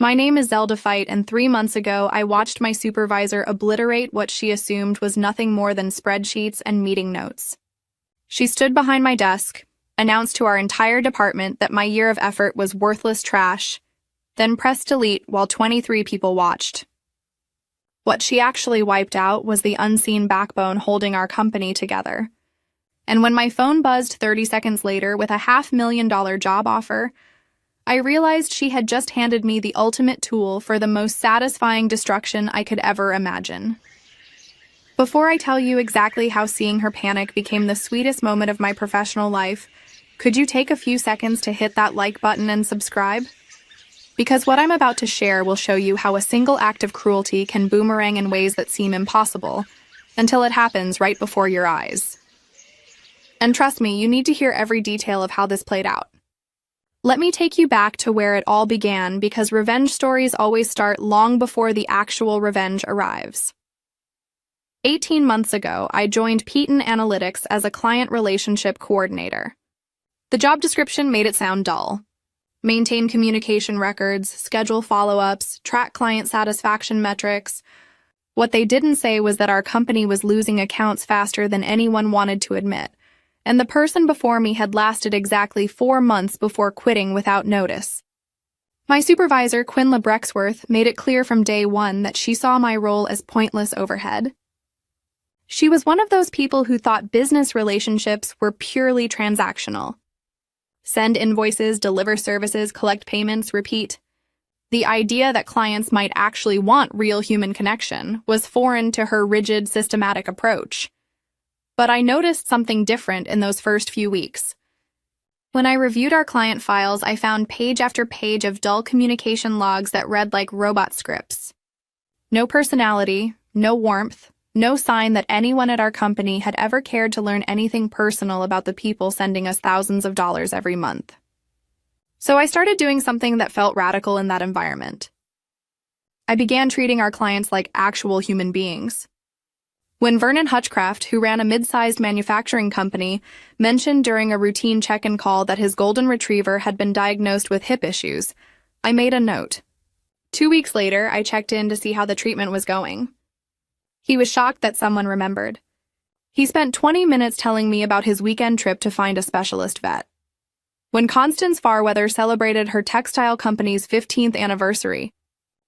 My name is Zelda Fight, and 3 months ago, I watched my supervisor obliterate what she assumed was nothing more than spreadsheets and meeting notes. She stood behind my desk, announced to our entire department that my year of effort was worthless trash, then pressed delete while 23 people watched. What she actually wiped out was the unseen backbone holding our company together. And when my phone buzzed 30 seconds later with a $500,000 job offer, I realized she had just handed me the ultimate tool for the most satisfying destruction I could ever imagine. Before I tell you exactly how seeing her panic became the sweetest moment of my professional life, could you take a few seconds to hit that like button and subscribe? Because what I'm about to share will show you how a single act of cruelty can boomerang in ways that seem impossible, until it happens right before your eyes. And trust me, you need to hear every detail of how this played out. Let me take you back to where it all began, because revenge stories always start long before the actual revenge arrives. 18 months ago, I joined Peton Analytics as a client relationship coordinator. The job description made it sound dull. Maintain communication records, schedule follow-ups, track client satisfaction metrics. What they didn't say was that our company was losing accounts faster than anyone wanted to admit, and the person before me had lasted exactly 4 months before quitting without notice. My supervisor, Quinla Brexworth, made it clear from day one that she saw my role as pointless overhead. She was one of those people who thought business relationships were purely transactional. Send invoices, deliver services, collect payments, repeat. The idea that clients might actually want real human connection was foreign to her rigid, systematic approach. But I noticed something different in those first few weeks. When I reviewed our client files, I found page after page of dull communication logs that read like robot scripts. No personality, no warmth, no sign that anyone at our company had ever cared to learn anything personal about the people sending us thousands of dollars every month. So I started doing something that felt radical in that environment. I began treating our clients like actual human beings. When Vernon Hutchcraft, who ran a mid-sized manufacturing company, mentioned during a routine check-in call that his golden retriever had been diagnosed with hip issues, I made a note. 2 weeks later, I checked in to see how the treatment was going. He was shocked that someone remembered. He spent 20 minutes telling me about his weekend trip to find a specialist vet. When Constance Farweather celebrated her textile company's 15th anniversary,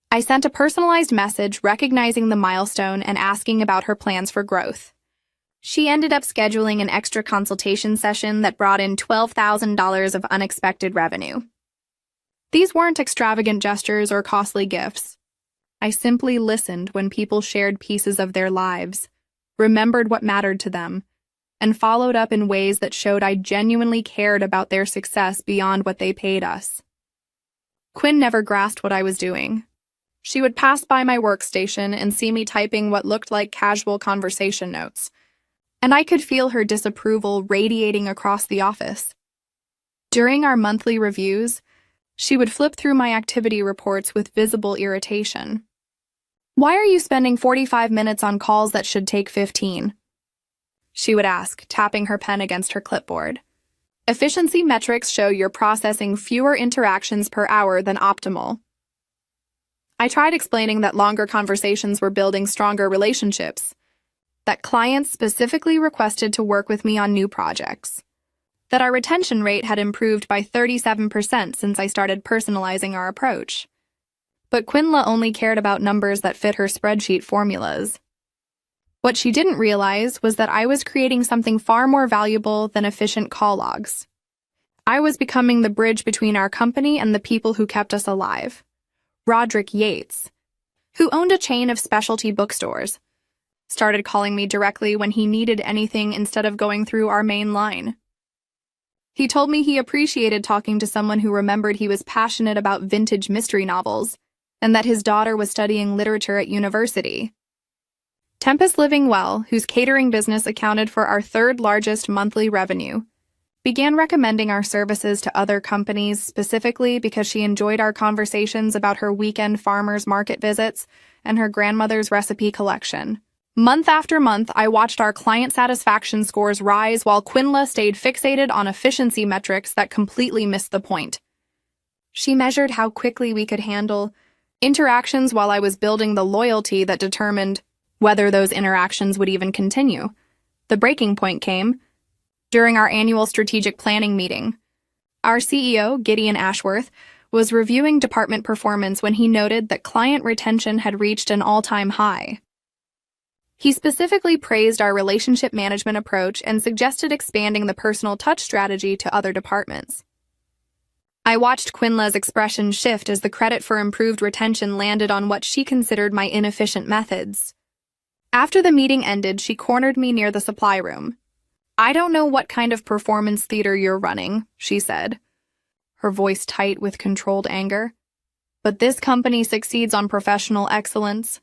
I sent a personalized message recognizing the milestone and asking about her plans for growth. She ended up scheduling an extra consultation session that brought in $12,000 of unexpected revenue. These weren't extravagant gestures or costly gifts. I simply listened when people shared pieces of their lives, remembered what mattered to them, and followed up in ways that showed I genuinely cared about their success beyond what they paid us. Quinn never grasped what I was doing. She would pass by my workstation and see me typing what looked like casual conversation notes, and I could feel her disapproval radiating across the office. During our monthly reviews, she would flip through my activity reports with visible irritation. "Why are you spending 45 minutes on calls that should take 15?" she would ask, tapping her pen against her clipboard. "Efficiency metrics show you're processing fewer interactions per hour than optimal." I tried explaining that longer conversations were building stronger relationships, that clients specifically requested to work with me on new projects, that our retention rate had improved by 37% since I started personalizing our approach. But Quinla only cared about numbers that fit her spreadsheet formulas. What she didn't realize was that I was creating something far more valuable than efficient call logs. I was becoming the bridge between our company and the people who kept us alive. Roderick Yates, who owned a chain of specialty bookstores, started calling me directly when he needed anything instead of going through our main line. He told me he appreciated talking to someone who remembered he was passionate about vintage mystery novels and that his daughter was studying literature at university. Tempest Living Well, whose catering business accounted for our third largest monthly revenue, began recommending our services to other companies specifically because she enjoyed our conversations about her weekend farmers market visits and her grandmother's recipe collection. Month after month, I watched our client satisfaction scores rise while Quinla stayed fixated on efficiency metrics that completely missed the point. She measured how quickly we could handle Interactions while I was building the loyalty that determined whether those interactions would even continue. The breaking point came during our annual strategic planning meeting. Our CEO, Gideon Ashworth, was reviewing department performance when he noted that client retention had reached an all-time high. He specifically praised our relationship management approach and suggested expanding the personal touch strategy to other departments. I watched Quinla's expression shift as the credit for improved retention landed on what she considered my inefficient methods. After the meeting ended, she cornered me near the supply room. "I don't know what kind of performance theater you're running," she said, her voice tight with controlled anger, "but this company succeeds on professional excellence,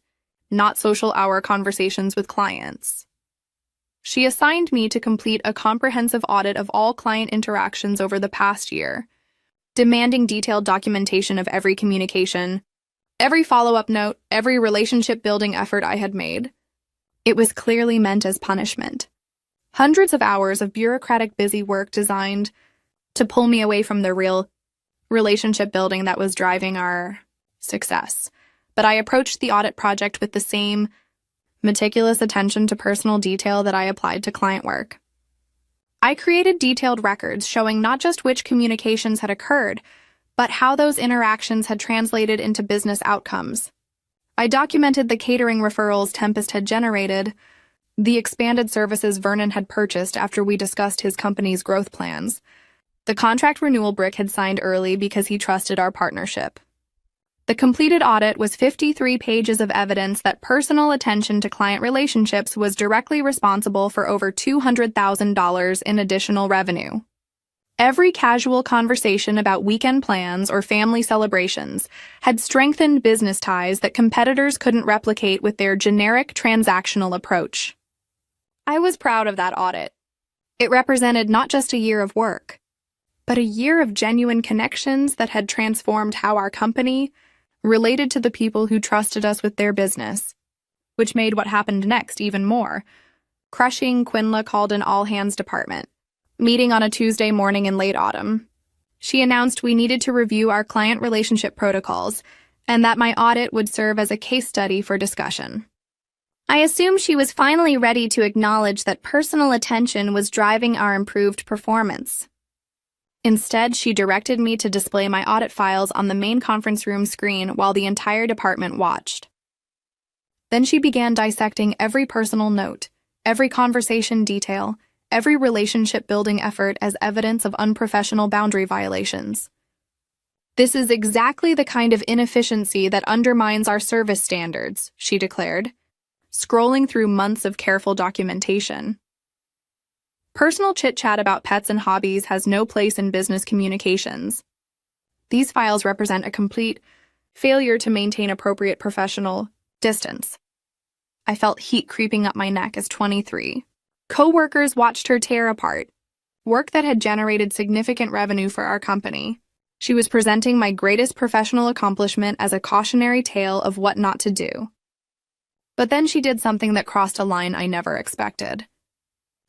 not social hour conversations with clients." She assigned me to complete a comprehensive audit of all client interactions over the past year, demanding detailed documentation of every communication, every follow-up note, every relationship-building effort I had made. It was clearly meant as punishment. Hundreds of hours of bureaucratic busy work designed to pull me away from the real relationship building that was driving our success. But I approached the audit project with the same meticulous attention to personal detail that I applied to client work. I created detailed records showing not just which communications had occurred, but how those interactions had translated into business outcomes. I documented the catering referrals Tempest had generated, the expanded services Vernon had purchased after we discussed his company's growth plans. The contract renewal Brick had signed early because he trusted our partnership. The completed audit was 53 pages of evidence that personal attention to client relationships was directly responsible for over $200,000 in additional revenue. Every casual conversation about weekend plans or family celebrations had strengthened business ties that competitors couldn't replicate with their generic transactional approach. I was proud of that audit. It represented not just a year of work, but a year of genuine connections that had transformed how our company related to the people who trusted us with their business, which made what happened next even more crushing. Quinla called an all-hands department meeting on a Tuesday morning in late autumn. She announced we needed to review our client relationship protocols and that my audit would serve as a case study for discussion. I assumed she was finally ready to acknowledge that personal attention was driving our improved performance. Instead, she directed me to display my audit files on the main conference room screen while the entire department watched. Then she began dissecting every personal note, every conversation detail, every relationship-building effort as evidence of unprofessional boundary violations. "This is exactly the kind of inefficiency that undermines our service standards," she declared, scrolling through months of careful documentation. Personal chit-chat about pets and hobbies has no place in business communications. These files represent a complete failure to maintain appropriate professional distance. I felt heat creeping up my neck as 23. Co-workers watched her tear apart work that had generated significant revenue for our company. She was presenting my greatest professional accomplishment as a cautionary tale of what not to do. But then she did something that crossed a line I never expected.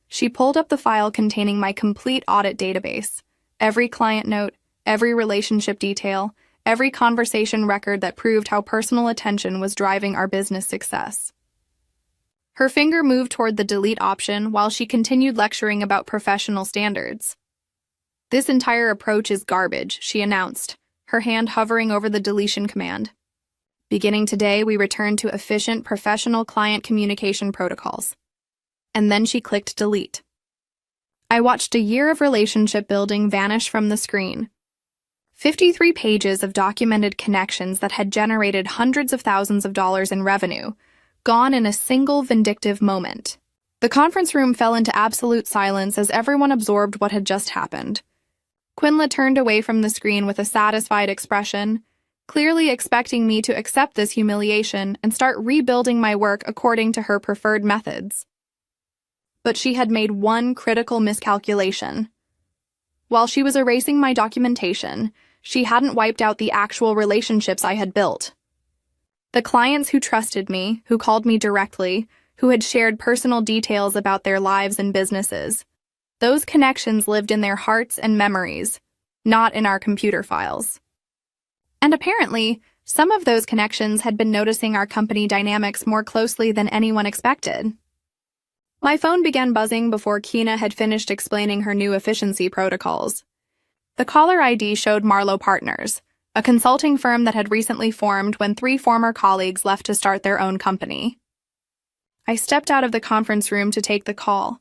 She pulled up the file containing my complete audit database, every client note, every relationship detail, every conversation record that proved how personal attention was driving our business success. Her finger moved toward the delete option while she continued lecturing about professional standards. "This entire approach is garbage," she announced, her hand hovering over the deletion command. "Beginning today, we return to efficient, professional client communication protocols." And then she clicked delete. I watched a year of relationship building vanish from the screen. 53 pages of documented connections that had generated hundreds of thousands of dollars in revenue, gone in a single vindictive moment. The conference room fell into absolute silence as everyone absorbed what had just happened. Quinla turned away from the screen with a satisfied expression, clearly expecting me to accept this humiliation and start rebuilding my work according to her preferred methods. But she had made one critical miscalculation. While she was erasing my documentation, she hadn't wiped out the actual relationships I had built. The clients who trusted me, who called me directly, who had shared personal details about their lives and businesses, those connections lived in their hearts and memories, not in our computer files. And apparently, Some of those connections had been noticing our company dynamics more closely than anyone expected. My phone began buzzing before Kina had finished explaining her new efficiency protocols. The caller ID showed Marlowe Partners, a consulting firm that had recently formed when 3 former colleagues left to start their own company. I stepped out of the conference room to take the call,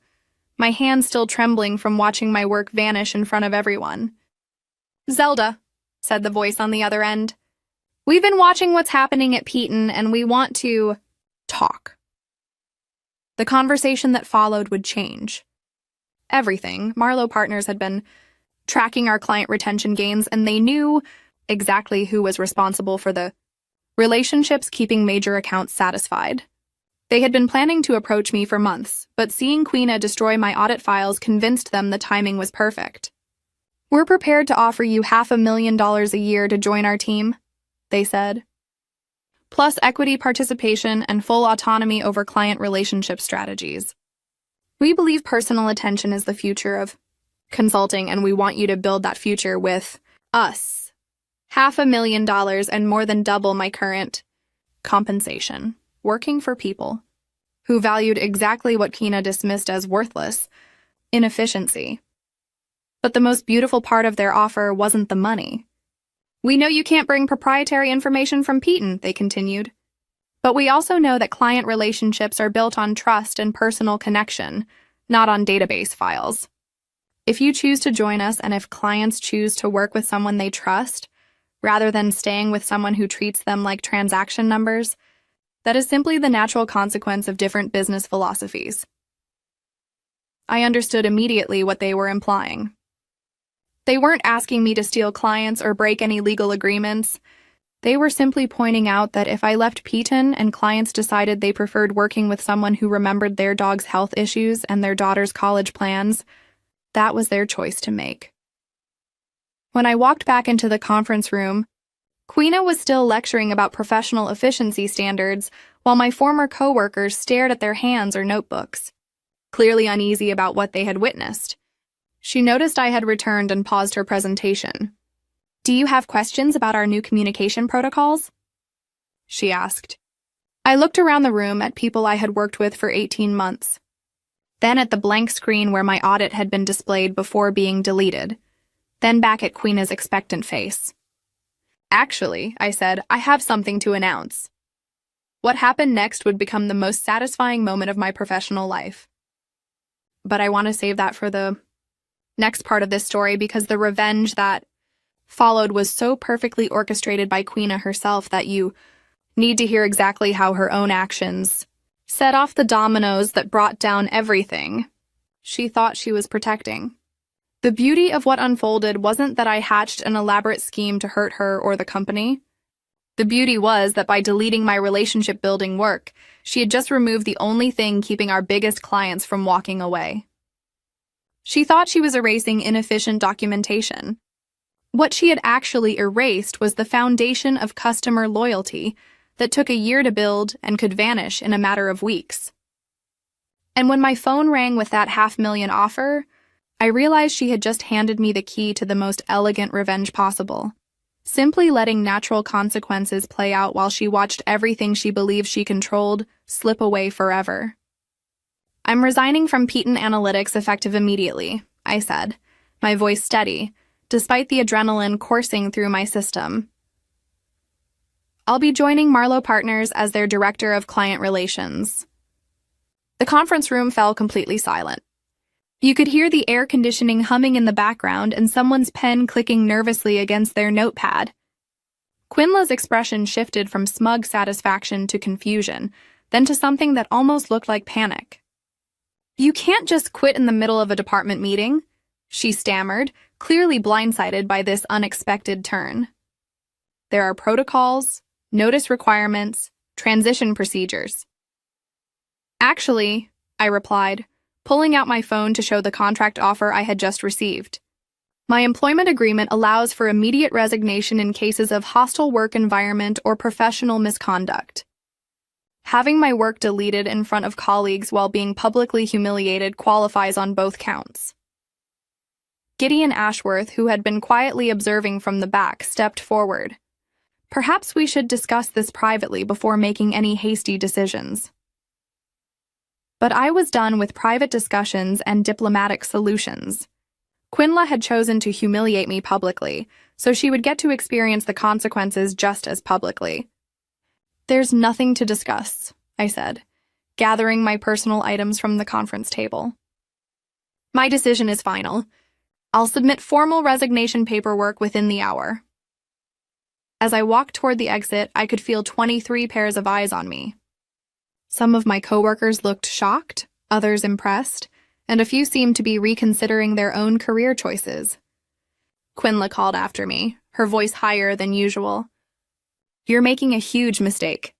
my hands still trembling from watching my work vanish in front of everyone. "Zelda," said the voice on the other end. "We've been watching what's happening at Peton, and we want to talk." The conversation that followed would change everything. Marlowe Partners had been tracking our client retention gains, and they knew exactly who was responsible for the relationships keeping major accounts satisfied. They had been planning to approach me for months, but seeing Quina destroy my audit files convinced them the timing was perfect. "We're prepared to offer you $500,000 a year to join our team," they said, "plus equity participation and full autonomy over client relationship strategies. We believe personal attention is the future of consulting, and we want you to build that future with us. $500,000 and more than double my current compensation, working for people who valued exactly what Kina dismissed as worthless, inefficiency. But the most beautiful part of their offer wasn't the money. We know you can't bring proprietary information from Peton," they continued. "But we also know that client relationships are built on trust and personal connection, not on database files. If you choose to join us and if clients choose to work with someone they trust, rather than staying with someone who treats them like transaction numbers, that is simply the natural consequence of different business philosophies." I understood immediately what they were implying. They weren't asking me to steal clients or break any legal agreements. They were simply pointing out that if I left Peton and clients decided they preferred working with someone who remembered their dog's health issues and their daughter's college plans, that was their choice to make. When I walked back into the conference room, Quina was still lecturing about professional efficiency standards while my former coworkers stared at their hands or notebooks, clearly uneasy about what they had witnessed. She noticed I had returned and paused her presentation. "Do you have questions about our new communication protocols?" she asked. I looked around the room at people I had worked with for 18 months, then at the blank screen where my audit had been displayed before being deleted, then back at Quina's expectant face. "Actually," I said, "I have something to announce." What happened next would become the most satisfying moment of my professional life. But I want to save that for the next part of this story, because the revenge that followed was so perfectly orchestrated by Quina herself that you need to hear exactly how her own actions set off the dominoes that brought down everything she thought she was protecting. The beauty of what unfolded wasn't that I hatched an elaborate scheme to hurt her or the company. The beauty was that by deleting my relationship-building work, she had just removed the only thing keeping our biggest clients from walking away. She thought she was erasing inefficient documentation. What she had actually erased was the foundation of customer loyalty that took a year to build and could vanish in a matter of weeks. And when my phone rang with that $500,000 offer, I realized she had just handed me the key to the most elegant revenge possible, simply letting natural consequences play out while she watched everything she believed she controlled slip away forever. "I'm resigning from Peton Analytics effective immediately," I said, my voice steady, despite the adrenaline coursing through my system. "I'll be joining Marlowe Partners as their Director of Client Relations." The conference room fell completely silent. You could hear the air conditioning humming in the background and someone's pen clicking nervously against their notepad. Quinla's expression shifted from smug satisfaction to confusion, then to something that almost looked like panic. "You can't just quit in the middle of a department meeting," she stammered, clearly blindsided by this unexpected turn. "There are protocols, notice requirements, transition procedures." "Actually," I replied, pulling out my phone to show the contract offer I had just received. "My employment agreement allows for immediate resignation in cases of hostile work environment or professional misconduct. Having my work deleted in front of colleagues while being publicly humiliated qualifies on both counts." Gideon Ashworth, who had been quietly observing from the back, stepped forward. Perhaps we should discuss this privately before making any hasty decisions. But I was done with private discussions and diplomatic solutions. Quinla had chosen to humiliate me publicly, so she would get to experience the consequences just as publicly. "There's nothing to discuss," I said, gathering my personal items from the conference table. "My decision is final. I'll submit formal resignation paperwork within the hour." As I walked toward the exit, I could feel 23 pairs of eyes on me. Some of my coworkers looked shocked, others impressed, and a few seemed to be reconsidering their own career choices. Quinla called after me, her voice higher than usual. "You're making a huge mistake.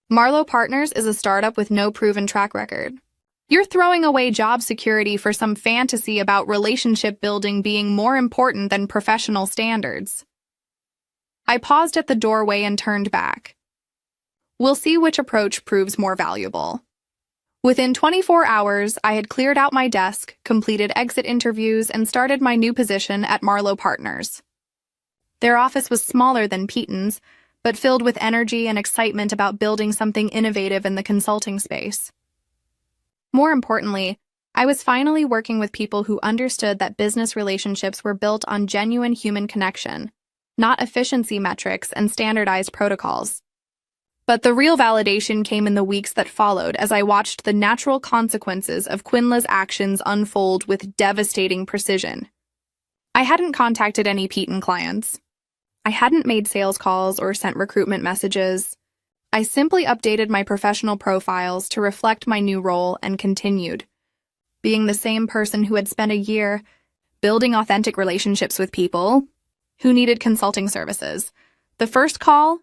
Marlowe Partners is a startup with no proven track record. You're throwing away job security for some fantasy about relationship building being more important than professional standards." I paused at the doorway and turned back. We'll see which approach proves more valuable. Within 24 hours, I had cleared out my desk, completed exit interviews, and started my new position at Marlowe Partners. Their office was smaller than Peaton's, but filled with energy and excitement about building something innovative in the consulting space. More importantly, I was finally working with people who understood that business relationships were built on genuine human connection, not efficiency metrics and standardized protocols. But the real validation came in the weeks that followed as I watched the natural consequences of Quinla's actions unfold with devastating precision. I hadn't contacted any Peaton clients. I hadn't made sales calls or sent recruitment messages. I simply updated my professional profiles to reflect my new role and continued, being the same person who had spent a year building authentic relationships with people who needed consulting services. The first call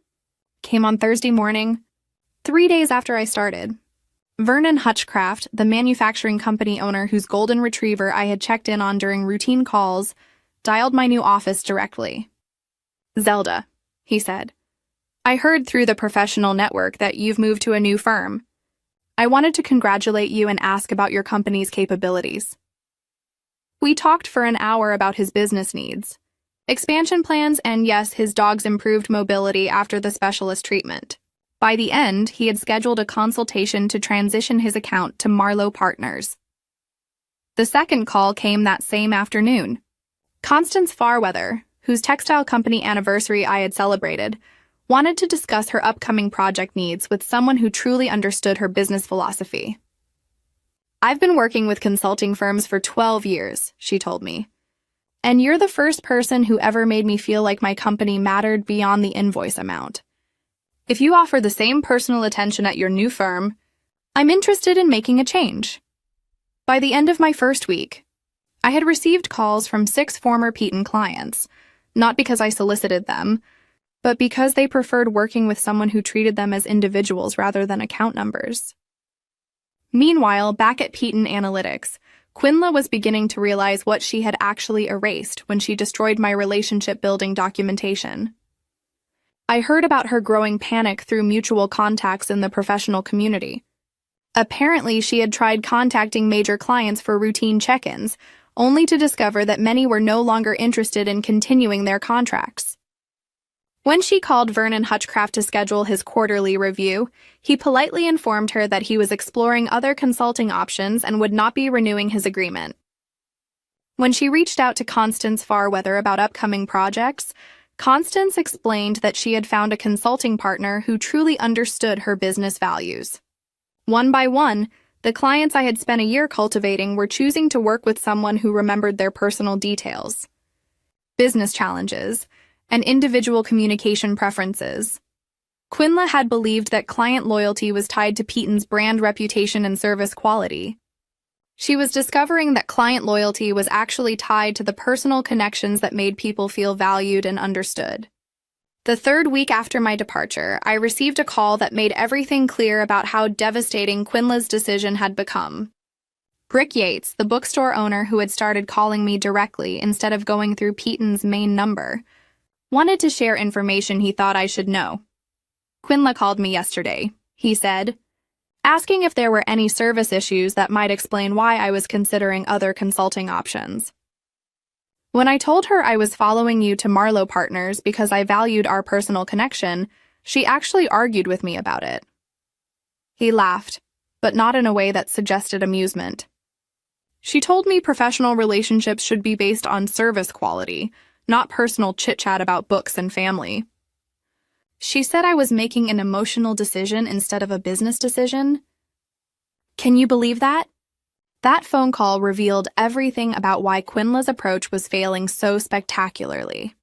came on Thursday morning, 3 days after I started. Vernon Hutchcraft, the manufacturing company owner whose golden retriever I had checked in on during routine calls, dialed my new office directly. "Zelda," he said, "I heard through the professional network that you've moved to a new firm. I wanted to congratulate you and ask about your company's capabilities." We talked for an hour about his business needs, expansion plans, and yes, his dog's improved mobility after the specialist treatment. By the end, he had scheduled a consultation to transition his account to Marlowe Partners. The second call came that same afternoon. Constance Farweather, whose textile company anniversary I had celebrated, wanted to discuss her upcoming project needs with someone who truly understood her business philosophy. "I've been working with consulting firms for 12 years, she told me. "And you're the first person who ever made me feel like my company mattered beyond the invoice amount. If you offer the same personal attention at your new firm, I'm interested in making a change." By the end of my first week, I had received calls from 6 former Peaton clients, not because I solicited them, but because they preferred working with someone who treated them as individuals rather than account numbers. Meanwhile, back at Peaton Analytics, Quinla was beginning to realize what she had actually erased when she destroyed my relationship-building documentation. I heard about her growing panic through mutual contacts in the professional community. Apparently, she had tried contacting major clients for routine check-ins, only to discover that many were no longer interested in continuing their contracts. When she called Vernon Hutchcraft to schedule his quarterly review, he politely informed her that he was exploring other consulting options and would not be renewing his agreement. When she reached out to Constance Farweather about upcoming projects, Constance explained that she had found a consulting partner who truly understood her business values. One by one, the clients I had spent a year cultivating were choosing to work with someone who remembered their personal details, business challenges, and individual communication preferences. Quinla had believed that client loyalty was tied to Peaton's brand reputation and service quality. She was discovering that client loyalty was actually tied to the personal connections that made people feel valued and understood. The third week after my departure, I received a call that made everything clear about how devastating Quinla's decision had become. Rick Yates, the bookstore owner who had started calling me directly instead of going through Peaton's main number, wanted to share information he thought I should know. "Quinla called me yesterday," he said, asking if there were any service issues that might explain why I was considering other consulting options. When I told her I was following you to Marlowe Partners because I valued our personal connection, she actually argued with me about it. He laughed, but not in a way that suggested amusement. She told me professional relationships should be based on service quality, not personal chit-chat about books and family. She said I was making an emotional decision instead of a business decision. Can you believe that? That phone call revealed everything about why Quinla's approach was failing so spectacularly.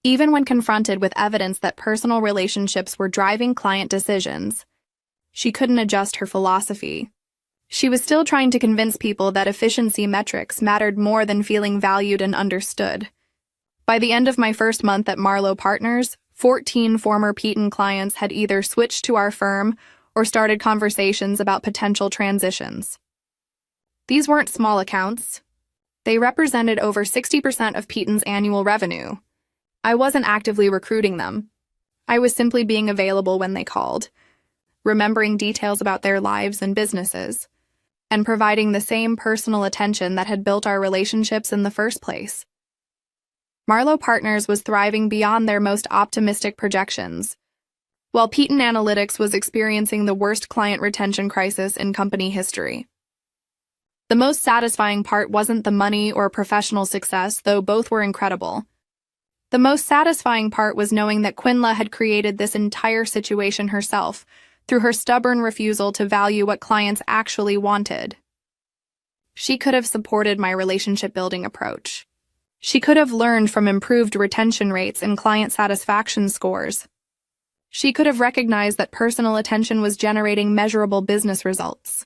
Even when confronted with evidence that personal relationships were driving client decisions, she couldn't adjust her philosophy. She was still trying to convince people that efficiency metrics mattered more than feeling valued and understood. By the end of my first month at Marlowe Partners, 14 former Peton clients had either switched to our firm or started conversations about potential transitions. These weren't small accounts. They represented over 60% of Peton's annual revenue. I wasn't actively recruiting them. I was simply being available when they called, remembering details about their lives and businesses, and providing the same personal attention that had built our relationships in the first place. Marlowe Partners was thriving beyond their most optimistic projections, while Peton Analytics was experiencing the worst client retention crisis in company history. The most satisfying part wasn't the money or professional success, though both were incredible. The most satisfying part was knowing that Quinla had created this entire situation herself, through her stubborn refusal to value what clients actually wanted. She could have supported my relationship-building approach. She could have learned from improved retention rates and client satisfaction scores. She could have recognized that personal attention was generating measurable business results.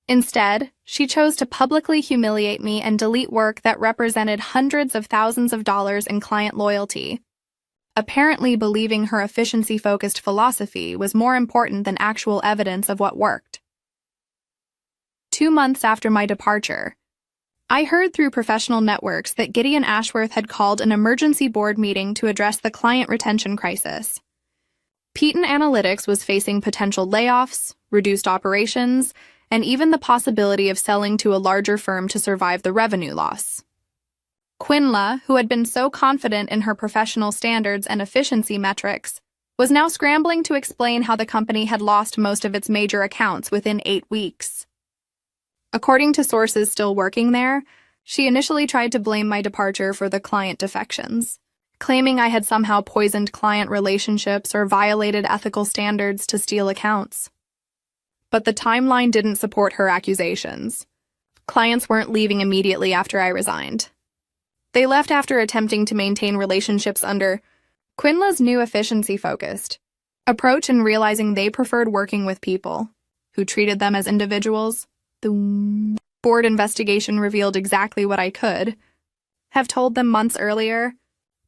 Instead, she chose to publicly humiliate me and delete work that represented hundreds of thousands of dollars in client loyalty, apparently believing her efficiency-focused philosophy was more important than actual evidence of what worked. 2 months after my departure, I heard through professional networks that Gideon Ashworth had called an emergency board meeting to address the client retention crisis. Peton Analytics was facing potential layoffs, reduced operations, and even the possibility of selling to a larger firm to survive the revenue loss. Quinla, who had been so confident in her professional standards and efficiency metrics, was now scrambling to explain how the company had lost most of its major accounts within 8 weeks. According to sources still working there, she initially tried to blame my departure for the client defections, claiming I had somehow poisoned client relationships or violated ethical standards to steal accounts. But the timeline didn't support her accusations. Clients weren't leaving immediately after I resigned. They left after attempting to maintain relationships under Quinla's new efficiency-focused approach and realizing they preferred working with people who treated them as individuals. The board investigation revealed exactly what I could have told them months earlier.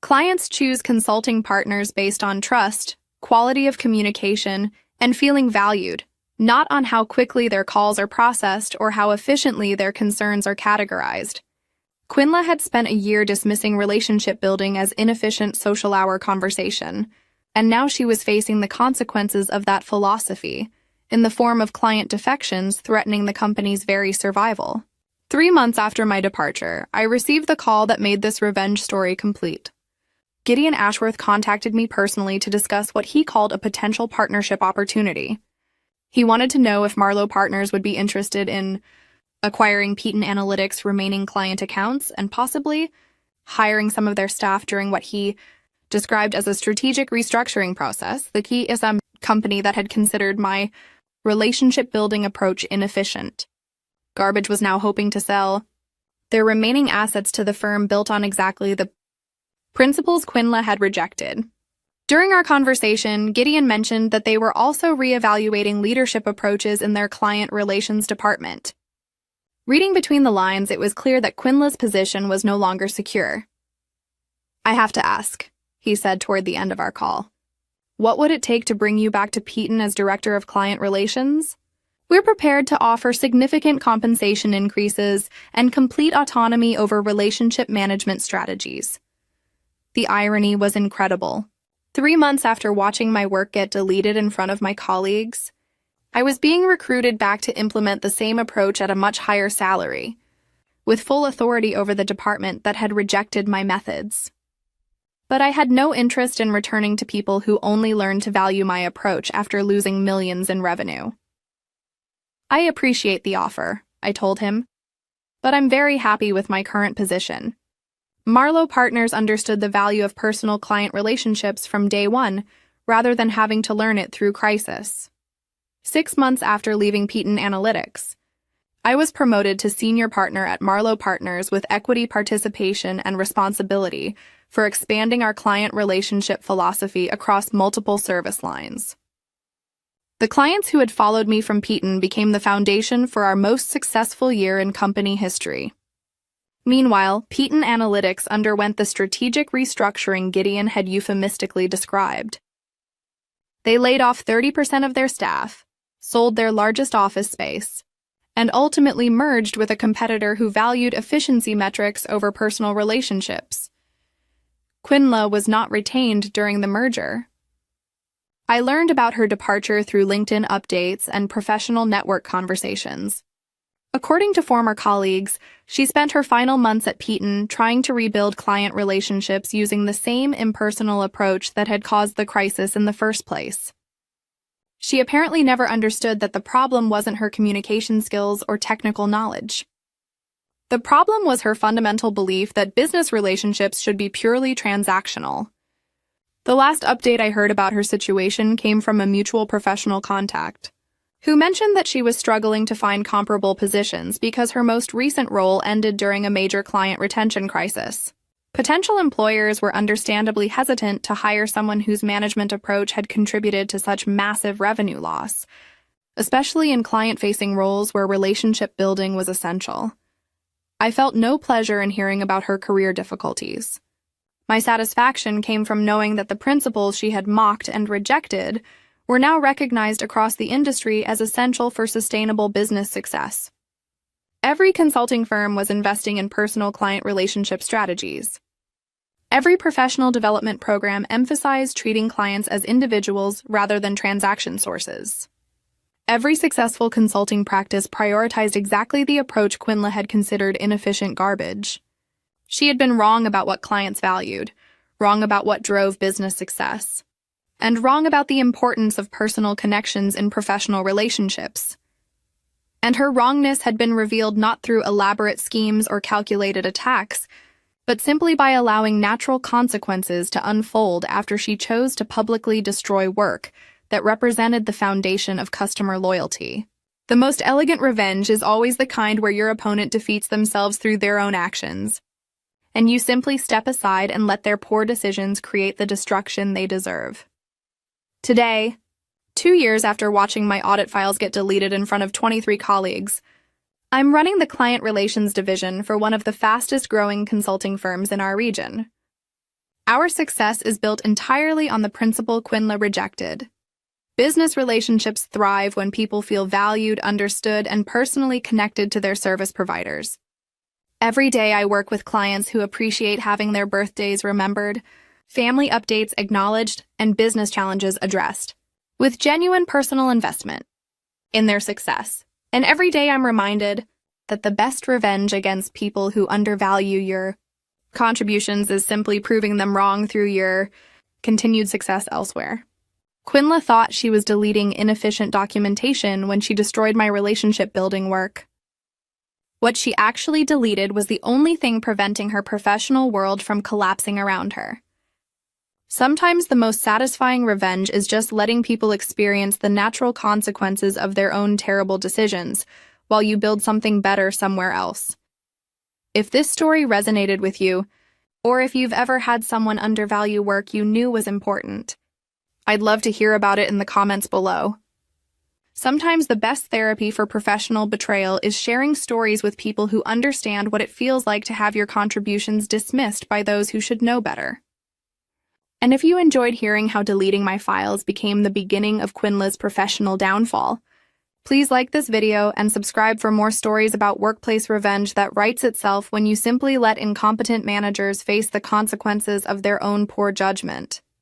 Clients choose consulting partners based on trust, quality of communication, and feeling valued, not on how quickly their calls are processed or how efficiently their concerns are categorized. Quinla had spent a year dismissing relationship building as inefficient social hour conversation, and now she was facing the consequences of that philosophy, in the form of client defections threatening the company's very survival. 3 months after my departure, I received the call that made this revenge story complete. Gideon Ashworth contacted me personally to discuss what he called a potential partnership opportunity. He wanted to know if Marlowe Partners would be interested in acquiring Peton Analytics' remaining client accounts and possibly hiring some of their staff during what he described as a strategic restructuring process. The key is a company that had considered my relationship-building approach inefficient. Garbage was now hoping to sell their remaining assets to the firm built on exactly the principles Quinla had rejected. During our conversation, Gideon mentioned that they were also reevaluating leadership approaches in their client relations department. Reading between the lines, it was clear that Quinla's position was no longer secure. "I have to ask," he said toward the end of our call. "What would it take to bring you back to Peton as Director of Client Relations? We're prepared to offer significant compensation increases and complete autonomy over relationship management strategies." The irony was incredible. 3 months after watching my work get deleted in front of my colleagues, I was being recruited back to implement the same approach at a much higher salary. with full authority over the department that had rejected my methods. But I had no interest in returning to people who only learned to value my approach after losing millions in revenue. I appreciate the offer, I told him, but I'm very happy with my current position. Marlowe Partners understood the value of personal client relationships from day one, rather than having to learn it through crisis. 6 months after leaving Peton Analytics, I was promoted to senior partner at Marlowe Partners with equity participation and responsibility for expanding our client relationship philosophy across multiple service lines. The clients who had followed me from Peton became the foundation for our most successful year in company history. Meanwhile, Peton Analytics underwent the strategic restructuring Gideon had euphemistically described. They laid off 30% of their staff, sold their largest office space, and ultimately merged with a competitor who valued efficiency metrics over personal relationships. Quinla was not retained during the merger. I learned about her departure through LinkedIn updates and professional network conversations. According to former colleagues, she spent her final months at Peton trying to rebuild client relationships using the same impersonal approach that had caused the crisis in the first place. She apparently never understood that the problem wasn't her communication skills or technical knowledge. The problem was her fundamental belief that business relationships should be purely transactional. The last update I heard about her situation came from a mutual professional contact, who mentioned that she was struggling to find comparable positions because her most recent role ended during a major client retention crisis. Potential employers were understandably hesitant to hire someone whose management approach had contributed to such massive revenue loss, especially in client-facing roles where relationship building was essential. I felt no pleasure in hearing about her career difficulties. My satisfaction came from knowing that the principles she had mocked and rejected were now recognized across the industry as essential for sustainable business success. Every consulting firm was investing in personal client relationship strategies. Every professional development program emphasized treating clients as individuals rather than transaction sources. Every successful consulting practice prioritized exactly the approach Quinla had considered inefficient garbage. She had been wrong about what clients valued, wrong about what drove business success, and wrong about the importance of personal connections in professional relationships. And her wrongness had been revealed not through elaborate schemes or calculated attacks, but simply by allowing natural consequences to unfold after she chose to publicly destroy work that represented the foundation of customer loyalty. The most elegant revenge is always the kind where your opponent defeats themselves through their own actions, and you simply step aside and let their poor decisions create the destruction they deserve. Today, 2 years after watching my audit files get deleted in front of 23 colleagues, I'm running the client relations division for one of the fastest-growing consulting firms in our region. Our success is built entirely on the principle Quinla rejected. Business relationships thrive when people feel valued, understood, and personally connected to their service providers. Every day I work with clients who appreciate having their birthdays remembered, family updates acknowledged, and business challenges addressed, with genuine personal investment in their success. And every day I'm reminded that the best revenge against people who undervalue your contributions is simply proving them wrong through your continued success elsewhere. Quinla thought she was deleting inefficient documentation when she destroyed my relationship building work. What she actually deleted was the only thing preventing her professional world from collapsing around her. Sometimes the most satisfying revenge is just letting people experience the natural consequences of their own terrible decisions while you build something better somewhere else. If this story resonated with you, or if you've ever had someone undervalue work you knew was important, I'd love to hear about it in the comments below. Sometimes the best therapy for professional betrayal is sharing stories with people who understand what it feels like to have your contributions dismissed by those who should know better. And if you enjoyed hearing how deleting my files became the beginning of Quinla's professional downfall, please like this video and subscribe for more stories about workplace revenge that writes itself when you simply let incompetent managers face the consequences of their own poor judgment.